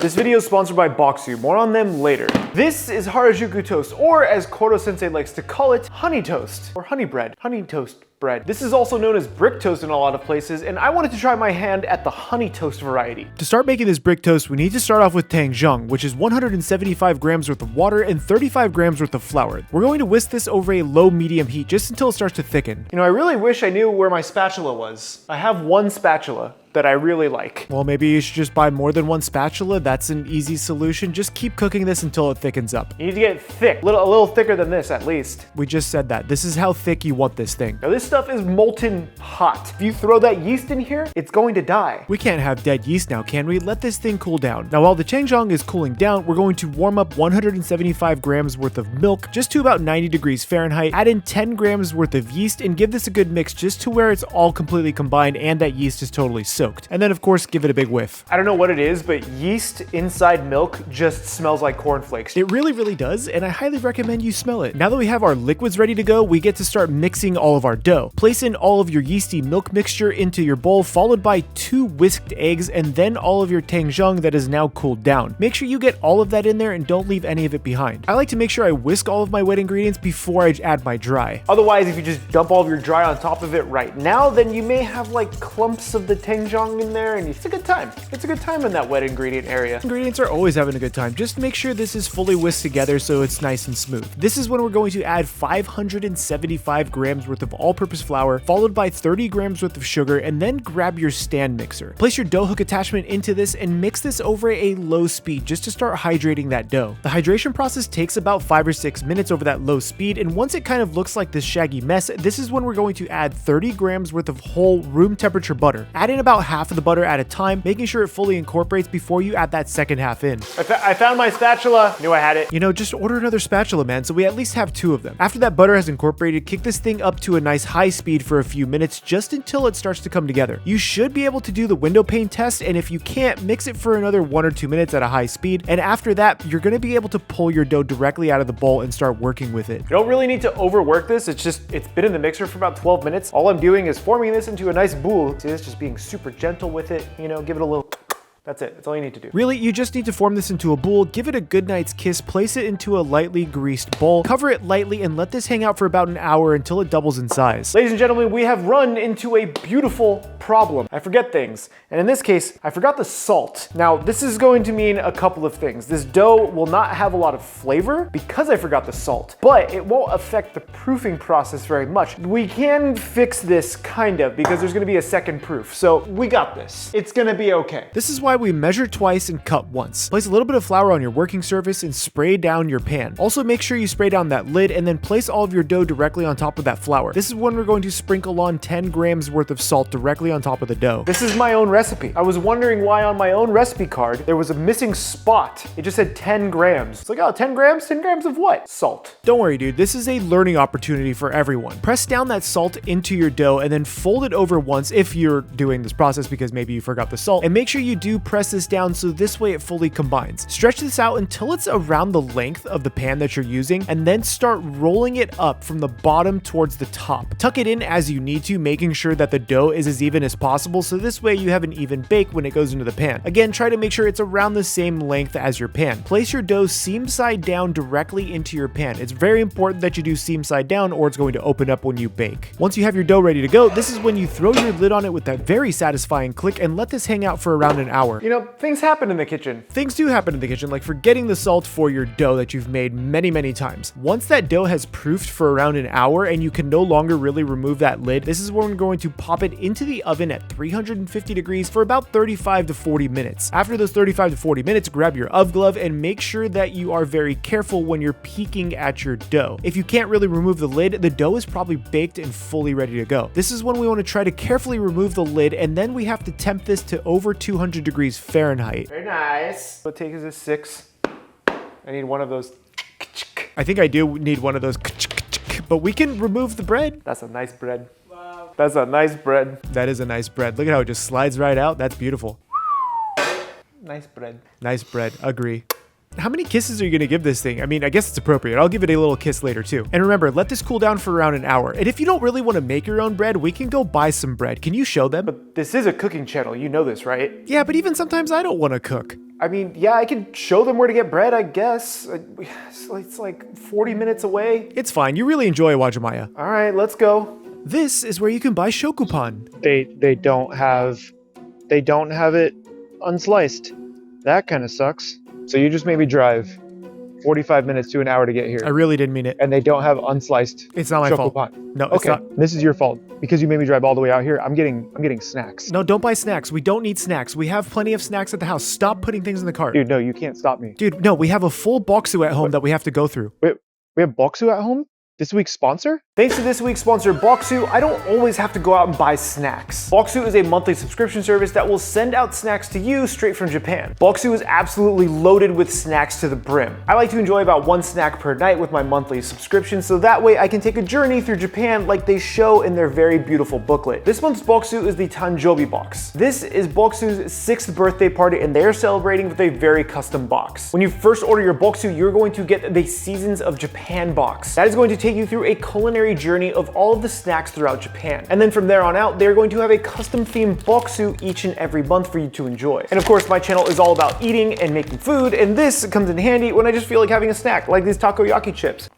This video is sponsored by Boxu, more on them later. This is Harajuku toast, or as Koro Sensei likes to call it, honey toast, or honey bread, honey toast bread. This is also known as brick toast in a lot of places, and I wanted to try my hand at the honey toast variety. To start making this brick toast, we need to start off with tangzhong, which is 175 grams worth of water and 35 grams worth of flour. We're going to whisk this over a low-medium heat just until it starts to thicken. You know, I really wish I knew where my spatula was. I have one spatula that I really like. Well, maybe you should just buy more than one spatula. That's an easy solution. Just keep cooking this until it thickens up. You need to get it thick, a little thicker than this at least. We just said that. This is how thick you want this thing. Now this stuff is molten hot. If you throw that yeast in here, it's going to die. We can't have dead yeast now, can we? Let this thing cool down. Now while the tangzhong is cooling down, we're going to warm up 175 grams worth of milk just to about 90 degrees Fahrenheit, add in 10 grams worth of yeast, and give this a good mix just to where it's all completely combined and that yeast is totally soaked. And then of course, give it a big whiff. I don't know what it is, but yeast inside milk just smells like cornflakes. It really, really does, and I highly recommend you smell it. Now that we have our liquids ready to go, we get to start mixing all of our dough. Place in all of your yeasty milk mixture into your bowl, followed by 2 whisked eggs, and then all of your tangzhong that is now cooled down. Make sure you get all of that in there and don't leave any of it behind. I like to make sure I whisk all of my wet ingredients before I add my dry. Otherwise, if you just dump all of your dry on top of it right now, then you may have like clumps of the tangzhong in there, and it's a good time. It's a good time in that wet ingredient area. Ingredients are always having a good time. Just make sure this is fully whisked together so it's nice and smooth. This is when we're going to add 575 grams worth of all-purpose flour, followed by 30 grams worth of sugar, and then grab your stand mixer. Place your dough hook attachment into this and mix this over a low speed just to start hydrating that dough. The hydration process takes about 5 or 6 minutes over that low speed, and once it kind of looks like this shaggy mess, this is when we're going to add 30 grams worth of whole room temperature butter. Add in about half of the butter at a time, making sure it fully incorporates before you add that second half in. I found my spatula. Knew I had it. You know, just order another spatula, man, so we at least have 2 of them. After that butter has incorporated, kick this thing up to a nice high speed for a few minutes just until it starts to come together. You should be able to do the window pane test, and if you can't, mix it for another 1 or 2 minutes at a high speed, and after that, you're going to be able to pull your dough directly out of the bowl and start working with it. You don't really need to overwork this. It's been in the mixer for about 12 minutes. All I'm doing is forming this into a nice boule. See, it's just being super gentle with it, you know, give it a little. That's it. That's all you need to do. Really, you just need to form this into a boule, give it a good night's kiss, place it into a lightly greased bowl, cover it lightly, and let this hang out for about an hour until it doubles in size. Ladies and gentlemen, we have run into a beautiful problem. I forget things. And in this case, I forgot the salt. Now, this is going to mean a couple of things. This dough will not have a lot of flavor because I forgot the salt, but it won't affect the proofing process very much. We can fix this kind of because there's going to be a second proof. So we got this. It's going to be okay. This is why we measure twice and cut once. Place a little bit of flour on your working surface and spray down your pan. Also make sure you spray down that lid and then place all of your dough directly on top of that flour. This is when we're going to sprinkle on 10 grams worth of salt directly on top of the dough. This is my own recipe. I was wondering why on my own recipe card there was a missing spot. It just said 10 grams. It's like, oh, 10 grams? 10 grams of what? Salt. Don't worry, dude. This is a learning opportunity for everyone. Press down that salt into your dough and then fold it over once if you're doing this process because maybe you forgot the salt. And make sure you do press this down so this way it fully combines. Stretch this out until it's around the length of the pan that you're using, and then start rolling it up from the bottom towards the top. Tuck it in as you need to, making sure that the dough is as even as possible so this way you have an even bake when it goes into the pan. Again, try to make sure it's around the same length as your pan. Place your dough seam side down directly into your pan. It's very important that you do seam side down or it's going to open up when you bake. Once you have your dough ready to go, this is when you throw your lid on it with that very satisfying click and let this hang out for around an hour. You know, things happen in the kitchen. Things do happen in the kitchen, like forgetting the salt for your dough that you've made many, many times. Once that dough has proofed for around an hour and you can no longer really remove that lid, this is when we're going to pop it into the oven at 350 degrees for about 35 to 40 minutes. After those 35 to 40 minutes, grab your oven glove and make sure that you are very careful when you're peeking at your dough. If you can't really remove the lid, the dough is probably baked and fully ready to go. This is when we want to try to carefully remove the lid, and then we have to temp this to over 200 degrees Fahrenheit. Very nice. What take is this? 6. I need one of those. I think I do need one of those, but we can remove the bread. That's a nice bread. Wow. That's a nice bread. That is a nice bread. Look at how it just slides right out. That's beautiful. Nice bread. Nice bread. Agree. How many kisses are you going to give this thing? I mean, I guess it's appropriate. I'll give it a little kiss later too. And remember, let this cool down for around an hour. And if you don't really want to make your own bread, we can go buy some bread. Can you show them? But this is a cooking channel. You know this, right? Yeah, but even sometimes I don't want to cook. I mean, yeah, I can show them where to get bread, I guess. It's like 40 minutes away. It's fine. You really enjoy Wajimaya. All right, let's go. This is where you can buy shokupan. They don't have it unsliced. That kind of sucks. So you just made me drive 45 minutes to an hour to get here. I really didn't mean it. And they don't have unsliced. It's not my fault. No, it's not. This is your fault. Because you made me drive all the way out here, I'm getting snacks. No, don't buy snacks. We don't need snacks. We have plenty of snacks at the house. Stop putting things in the cart. Dude, no, you can't stop me. Dude, no, we have a full boxu at home that we have to go through. Wait, we have boxu at home? This week's sponsor? Thanks to this week's sponsor, Boxu, I don't always have to go out and buy snacks. Boxu is a monthly subscription service that will send out snacks to you straight from Japan. Boxu is absolutely loaded with snacks to the brim. I like to enjoy about 1 snack per night with my monthly subscription, so that way I can take a journey through Japan like they show in their very beautiful booklet. This month's Boxu is the Tanjobi box. This is Boxu's 6th birthday party, and they're celebrating with a very custom box. When you first order your Boxu, you're going to get the Seasons of Japan box. That is going to take you through a culinary journey of all of the snacks throughout Japan. And then from there on out, they're going to have a custom themed boxu each and every month for you to enjoy. And of course, my channel is all about eating and making food, and this comes in handy when I just feel like having a snack, like these takoyaki chips,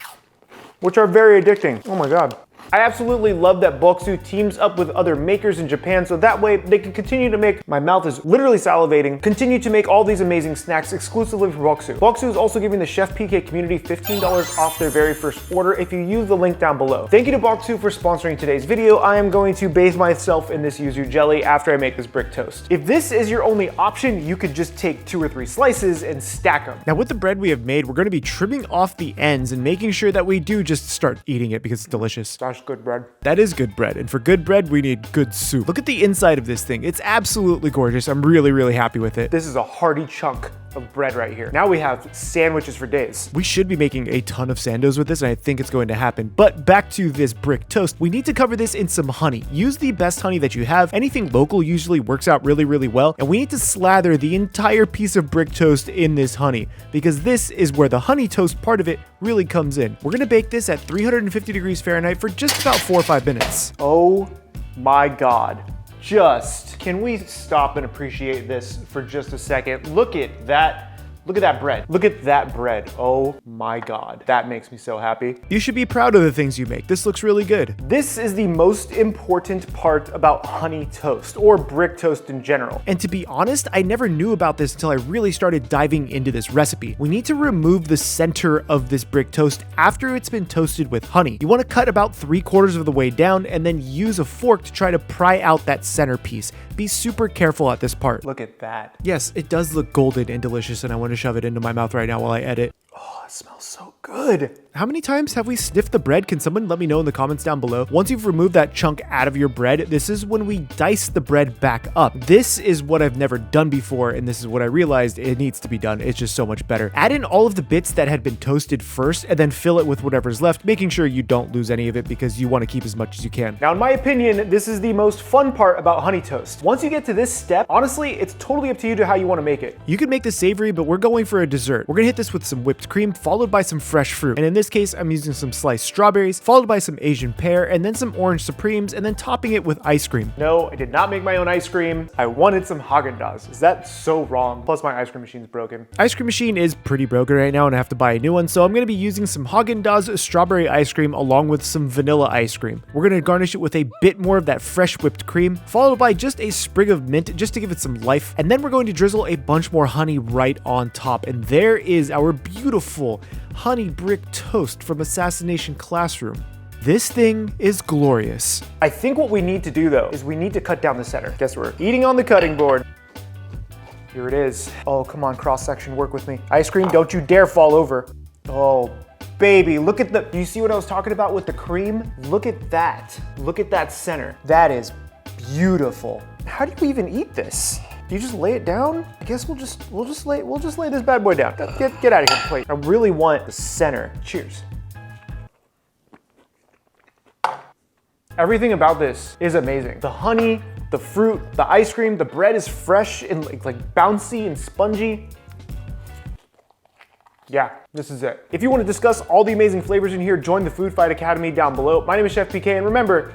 which are very addicting. Oh my God. I absolutely love that Boxu teams up with other makers in Japan, so that way they can continue to make, my mouth is literally salivating, continue to make all these amazing snacks exclusively for Boxu. Boxu is also giving the CHEFPK community $15 off their very first order if you use the link down below. Thank you to Boxu for sponsoring today's video. I am going to bathe myself in this yuzu jelly after I make this brick toast. If this is your only option, you could just take 2 or 3 slices and stack them. Now with the bread we have made, we're going to be trimming off the ends and making sure that we do just start eating it because it's delicious. That's good bread. That is good bread, and for good bread, we need good soup. Look at the inside of this thing. It's absolutely gorgeous. I'm really, really happy with it. This is a hearty chunk of bread right here. Now we have sandwiches for days. We should be making a ton of sandos with this, and I think it's going to happen. But back to this brick toast, we need to cover this in some honey. Use the best honey that you have. Anything local usually works out really, really well, and we need to slather the entire piece of brick toast in this honey, because this is where the honey toast part of it really comes in. We're gonna bake this at 350 degrees Fahrenheit for just about 4 or 5 minutes. Oh my God. Can we stop and appreciate this for just a second? Look at that. Look at that bread. Look at that bread. Oh my God. That makes me so happy. You should be proud of the things you make. This looks really good. This is the most important part about honey toast, or brick toast in general. And to be honest, I never knew about this until I really started diving into this recipe. We need to remove the center of this brick toast after it's been toasted with honey. You want to cut about 3/4 of the way down and then use a fork to try to pry out that center piece. Be super careful at this part. Look at that. Yes, it does look golden and delicious, and I want to shove it into my mouth right now while I edit. Oh, it smells so good. How many times have we sniffed the bread? Can someone let me know in the comments down below? Once you've removed that chunk out of your bread, this is when we dice the bread back up. This is what I've never done before, and this is what I realized it needs to be done. It's just so much better. Add in all of the bits that had been toasted first, and then fill it with whatever's left, making sure you don't lose any of it because you want to keep as much as you can. Now, in my opinion, this is the most fun part about honey toast. Once you get to this step, honestly, it's totally up to you to how you want to make it. You could make this savory, but we're going for a dessert. We're gonna hit this with some whipped cream, followed by some fresh fruit. And in this case, I'm using some sliced strawberries, followed by some Asian pear, and then some orange supremes, and then topping it with ice cream. No, I did not make my own ice cream. I wanted some Haagen-Dazs. Is that so wrong? Plus my ice cream machine's broken. Ice cream machine is pretty broken right now, and I have to buy a new one, so I'm gonna be using some Haagen-Dazs strawberry ice cream along with some vanilla ice cream. We're gonna garnish it with a bit more of that fresh whipped cream, followed by just a sprig of mint just to give it some life, and then we're going to drizzle a bunch more honey right on top, and there is our beautiful honey brick toast from Assassination Classroom. This thing is glorious. I think what we need to do though is we need to cut down the center. Guess we're eating on the cutting board. Here it is. Oh, come on, cross section, work with me. Ice cream, don't you dare fall over. Oh, baby, look at the, do you see what I was talking about with the cream? Look at that. Look at that center. That is beautiful. How do you even eat this? Do you just lay it down? I guess we'll just lay this bad boy down. Get out of here, plate. I really want the center. Cheers. Everything about this is amazing. The honey, the fruit, the ice cream, the bread is fresh and like bouncy and spongy. Yeah, this is it. If you want to discuss all the amazing flavors in here, join the Food Fight Academy down below. My name is Chef PK, and remember,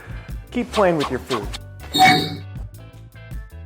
keep playing with your food.